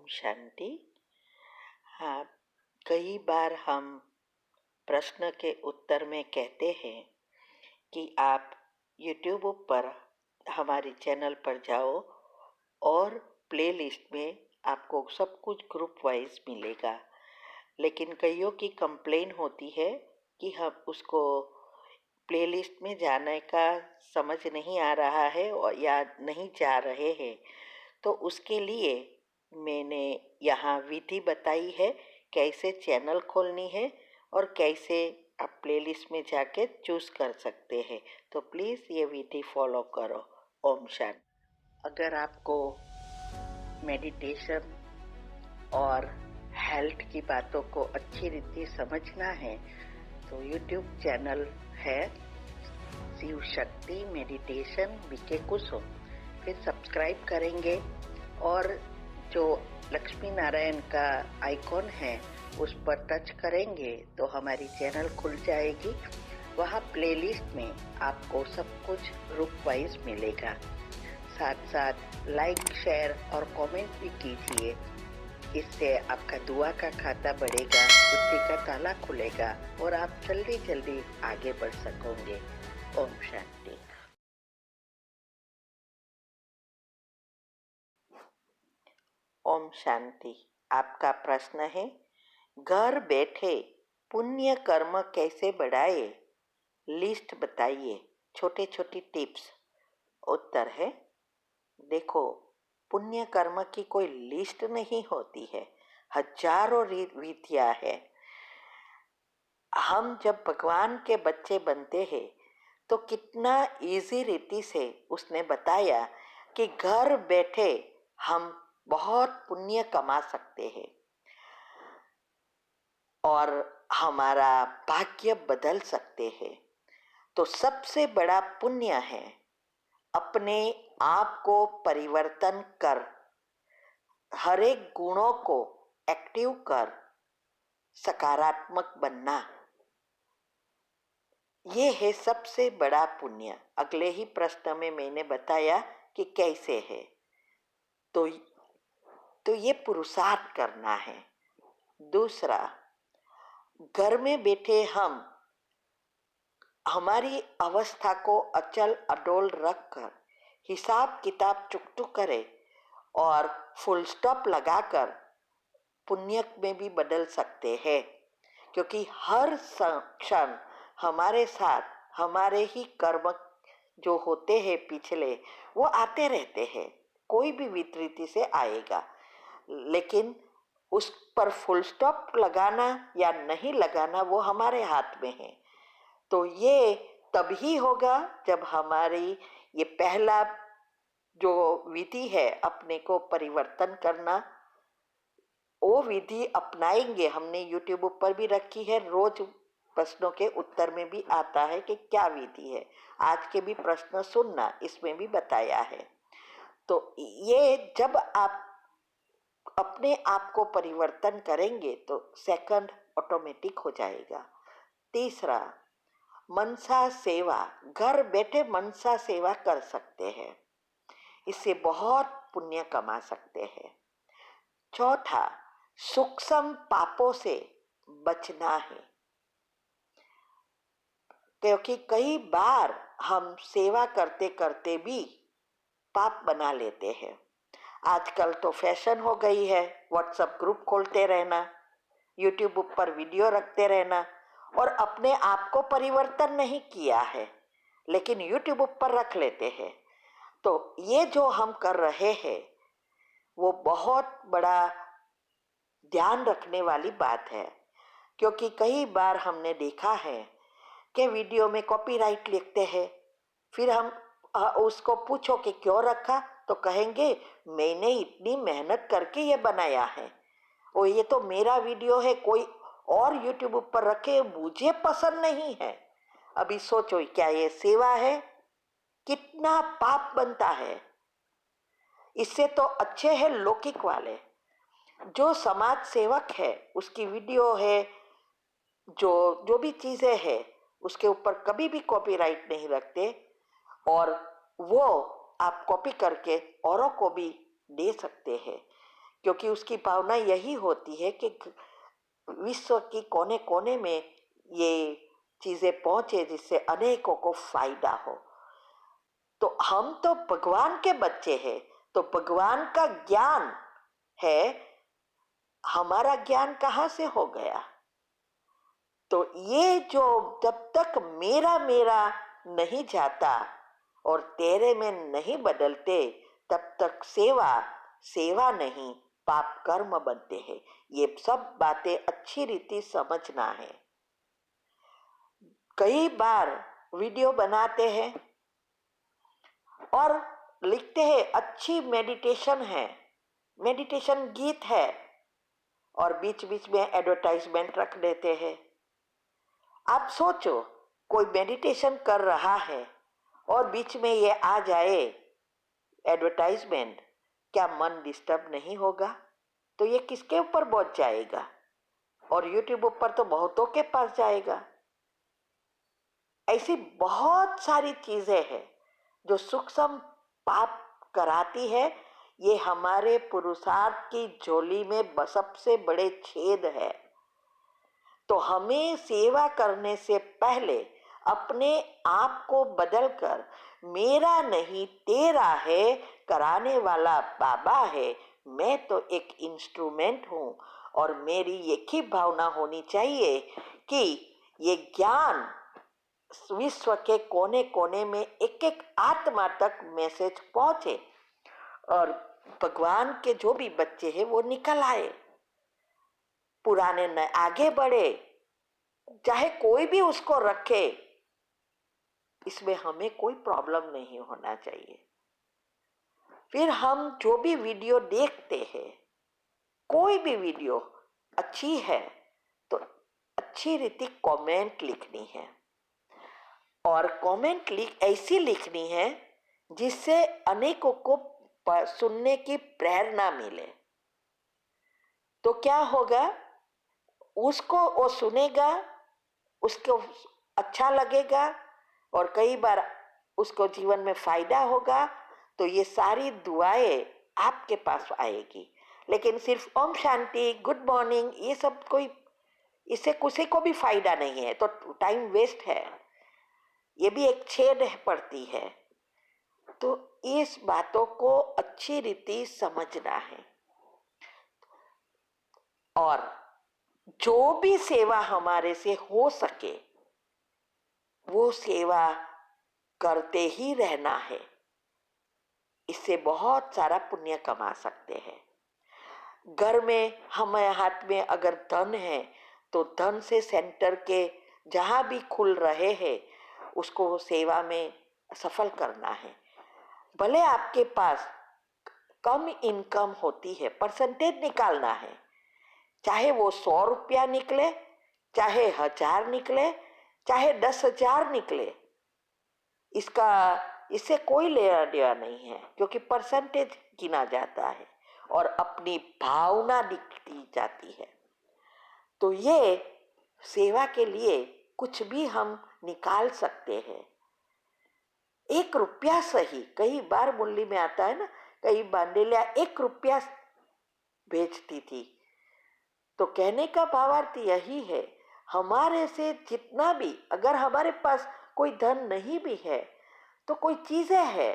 शांति। हाँ, कई बार हम प्रश्न के उत्तर में कहते हैं कि आप YouTube पर हमारे चैनल पर जाओ और प्लेलिस्ट में आपको सब कुछ ग्रुप वाइज मिलेगा। लेकिन कईयों की कंप्लेन होती है कि हम उसको प्लेलिस्ट में जाने का समझ नहीं आ रहा है और या नहीं जा रहे हैं। तो उसके लिए मैंने यहाँ विधि बताई है कैसे चैनल खोलनी है और कैसे आप प्लेलिस्ट में जाके चूज़ कर सकते हैं। तो प्लीज़ ये विधि फॉलो करो। ओम शांति। अगर आपको मेडिटेशन और हेल्थ की बातों को अच्छी रीति समझना है तो यूट्यूब चैनल है शिव शक्ति मेडिटेशन बीके कुसुम। फिर सब्सक्राइब करेंगे और जो लक्ष्मी नारायण का आइकॉन है उस पर टच करेंगे तो हमारी चैनल खुल जाएगी। वहाँ प्लेलिस्ट में आपको सब कुछ ग्रुप वाइज मिलेगा। साथ साथ लाइक शेयर और कमेंट भी कीजिए। इससे आपका दुआ का खाता बढ़ेगा, बुद्धि का ताला खुलेगा और आप जल्दी जल्दी आगे बढ़ सकोगे। ओम शांति। ओम शांति। आपका प्रश्न है, घर बैठे पुण्य कर्म कैसे बढ़ाए, लिस्ट बताइए, छोटे छोटे टिप्स। उत्तर है, देखो, पुण्य कर्म की कोई लिस्ट नहीं होती है, हजारों विधियां है। हम जब भगवान के बच्चे बनते हैं तो कितना इजी रीति से उसने बताया कि घर बैठे हम बहुत पुण्य कमा सकते हैं और हमारा भाग्य बदल सकते हैं। तो सबसे बड़ा पुण्य है अपने आप को परिवर्तन कर, हर एक गुणों को एक्टिव कर, सकारात्मक बनना। ये है सबसे बड़ा पुण्य। अगले ही प्रश्न में मैंने बताया कि कैसे है। तो ये पुरुषार्थ करना है। दूसरा, घर में बैठे हम हमारी अवस्था को अचल अडोल रखकर हिसाब किताब चुकतू करें और फुल स्टॉप लगाकर पुण्य में भी बदल सकते हैं। क्योंकि हर क्षण हमारे साथ हमारे ही कर्म जो होते हैं पिछले, वो आते रहते हैं। कोई भी विकृति से आएगा, लेकिन उस पर फुल स्टॉप लगाना या नहीं लगाना वो हमारे हाथ में है। तो ये तभी होगा जब हमारी ये पहला जो विधि है अपने को परिवर्तन करना, वो विधि अपनाएंगे। हमने यूट्यूब पर भी रखी है, रोज प्रश्नों के उत्तर में भी आता है कि क्या विधि है। आज के भी प्रश्न सुनना, इसमें भी बताया है। तो ये जब आप अपने आप को परिवर्तन करेंगे तो सेकंड ऑटोमेटिक हो जाएगा। तीसरा, मनसा सेवा, घर बैठे मनसा सेवा कर सकते हैं, इससे बहुत पुण्य कमा सकते हैं। चौथा, सूक्ष्म पापों से बचना है, क्योंकि कई बार हम सेवा करते करते भी पाप बना लेते हैं। आजकल तो फैशन हो गई है व्हाट्सएप ग्रुप खोलते रहना, यूट्यूब पर वीडियो रखते रहना और अपने आप को परिवर्तन नहीं किया है, लेकिन यूट्यूब पर रख लेते हैं। तो ये जो हम कर रहे हैं वो बहुत बड़ा ध्यान रखने वाली बात है। क्योंकि कई बार हमने देखा है कि वीडियो में कॉपीराइट लिखते हैं, फिर हम उसको पूछो कि क्यों रखा तो कहेंगे मैंने इतनी मेहनत करके ये बनाया है और ये तो मेरा वीडियो है, कोई और यूट्यूब पर रखे, मुझे पसंद नहीं है। अभी सोचो, क्या ये सेवा है? कितना पाप बनता है। इससे तो अच्छे हैं लौकिक वाले। जो समाज सेवक है उसकी वीडियो है, जो जो भी चीजें हैं उसके ऊपर कभी भी कॉपीराइट नहीं रखते और वो आप कॉपी करके औरों को भी दे सकते हैं। क्योंकि उसकी भावना यही होती है कि विश्व की कोने कोने में ये चीजें पहुंचे जिससे अनेकों को फायदा हो। तो हम तो भगवान के बच्चे हैं, तो भगवान का ज्ञान है, हमारा ज्ञान कहाँ से हो गया? तो ये जो जब तक मेरा मेरा नहीं जाता और तेरे में नहीं बदलते, तब तक सेवा सेवा नहीं पाप कर्म बनते हैं। ये सब बातें अच्छी रीति समझना है। कई बार वीडियो बनाते हैं और लिखते हैं अच्छी मेडिटेशन है, मेडिटेशन गीत है, और बीच बीच में एडवर्टाइजमेंट रख देते हैं। आप सोचो, कोई मेडिटेशन कर रहा है और बीच में ये आ जाए एडवर्टाइजमेंट, क्या मन डिस्टर्ब नहीं होगा? तो ये किसके ऊपर पहुंच जाएगा? और यूट्यूब ऊपर तो बहुतों के पास जाएगा। ऐसी बहुत सारी चीजें हैं जो सूक्ष्म पाप कराती है। ये हमारे पुरुषार्थ की झोली में सबसे बड़े छेद है। तो हमें सेवा करने से पहले अपने आप को बदलकर मेरा नहीं तेरा है कराने वाला बाबा है, मैं तो एक इंस्ट्रूमेंट हूँ। और मेरी एक ही भावना होनी चाहिए कि ये ज्ञान विश्व के कोने कोने में एक एक आत्मा तक मैसेज पहुंचे और भगवान के जो भी बच्चे हैं वो निकल आए, पुराने न आगे बढ़े, चाहे कोई भी उसको रखे, इसमें हमें कोई प्रॉब्लम नहीं होना चाहिए। फिर हम जो भी वीडियो देखते हैं, कोई भी वीडियो अच्छी है तो अच्छी रीति कमेंट लिखनी है, और कमेंट ऐसी लिखनी है जिससे अनेकों को सुनने की प्रेरणा मिले। तो क्या होगा, उसको वो सुनेगा, उसको अच्छा लगेगा और कई बार उसको जीवन में फायदा होगा। तो ये सारी दुआएं आपके पास आएगी। लेकिन सिर्फ ओम शांति, गुड मॉर्निंग, ये सब कोई, इससे किसी को भी फायदा नहीं है, तो टाइम वेस्ट है, ये भी एक छेद पड़ती है। तो इस बातों को अच्छी रीति समझना है। और जो भी सेवा हमारे से हो सके वो सेवा करते ही रहना है। इससे बहुत सारा पुण्य कमा सकते हैं। घर में हमारे हाथ में अगर धन है तो धन से सेंटर के जहाँ भी खुल रहे हैं उसको सेवा में सफल करना है। भले आपके पास कम इनकम होती है, परसेंटेज निकालना है, चाहे वो 100 रुपया निकले, चाहे 1000 निकले, चाहे 10,000 निकले, इससे कोई लेना देना नहीं है, क्योंकि परसेंटेज गिना जाता है और अपनी भावना दिखती जाती है। तो ये सेवा के लिए कुछ भी हम निकाल सकते हैं। 1 रुपया सही, कई बार मुरली में आता है ना, कई बांडेलिया 1 रुपया बेचती थी। तो कहने का भावार्थ यही है, हमारे से जितना भी, अगर हमारे पास कोई धन नहीं भी है तो कोई चीजें है,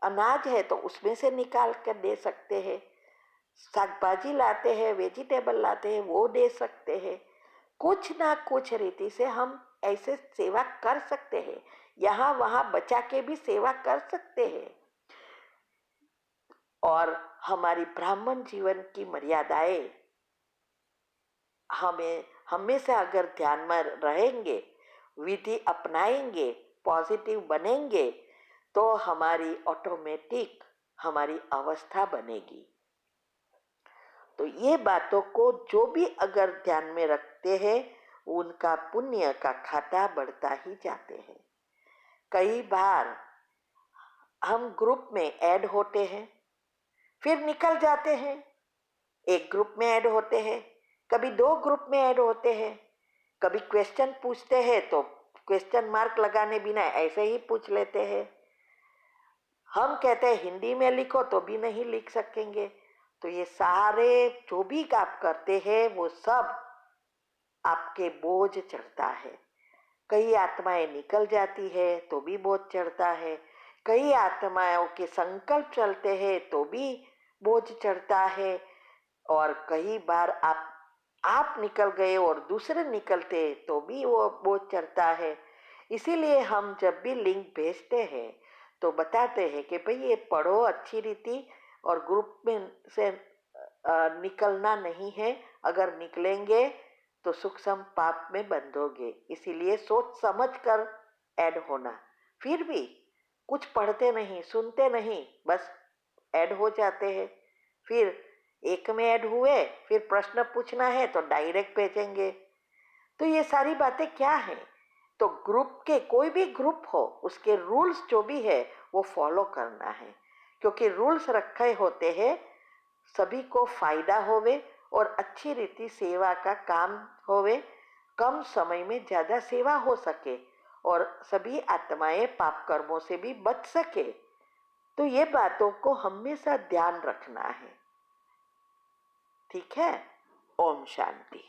अनाज है, तो उसमें से निकाल कर दे सकते हैं। शाकभाजी लाते हैं, वेजिटेबल लाते हैं, वो दे सकते हैं। कुछ ना कुछ रीति से हम ऐसे सेवा कर सकते हैं। यहाँ वहाँ बचा के भी सेवा कर सकते हैं। और हमारी ब्राह्मण जीवन की मर्यादाएं हमें हमेशा अगर ध्यान में रहेंगे, विधि अपनाएंगे, पॉजिटिव बनेंगे, तो हमारी ऑटोमेटिक हमारी अवस्था बनेगी। तो ये बातों को जो भी अगर ध्यान में रखते हैं उनका पुण्य का खाता बढ़ता ही जाते हैं। कई बार हम ग्रुप में ऐड होते हैं, फिर निकल जाते हैं, एक ग्रुप में ऐड होते हैं, कभी 2 ग्रुप में ऐड होते हैं, कभी क्वेश्चन पूछते हैं तो क्वेश्चन मार्क लगाने बिना ऐसे ही पूछ लेते हैं। हम कहते हैं हिंदी में लिखो तो भी नहीं लिख सकेंगे, तो ये सारे जो भी आप करते हैं वो सब आपके बोझ चढ़ता है। कई आत्माएं निकल जाती है तो भी बोझ चढ़ता है, कई आत्माओं के संकल्प चलते हैं तो भी बोझ चढ़ता है, और कई बार आप निकल गए और दूसरे निकलते तो भी वो बोझ चढ़ता है। इसीलिए हम जब भी लिंक भेजते हैं तो बताते हैं कि भाई ये पढ़ो अच्छी रीति, और ग्रुप में से निकलना नहीं है, अगर निकलेंगे तो सूक्ष्म पाप में बंधोगे, इसीलिए सोच समझ कर ऐड होना। फिर भी कुछ पढ़ते नहीं, सुनते नहीं, बस ऐड हो जाते हैं। फिर एक में ऐड हुए, फिर प्रश्न पूछना है तो डायरेक्ट भेजेंगे। तो ये सारी बातें क्या है? तो ग्रुप के, कोई भी ग्रुप हो, उसके रूल्स जो भी है वो फॉलो करना है, क्योंकि रूल्स रखे होते हैं सभी को फायदा होवे और अच्छी रीति सेवा का काम होवे, कम समय में ज़्यादा सेवा हो सके और सभी आत्माएं पाप कर्मों से भी बच सके। तो ये बातों को हमेशा ध्यान रखना है। ठीक है? ओम शांति।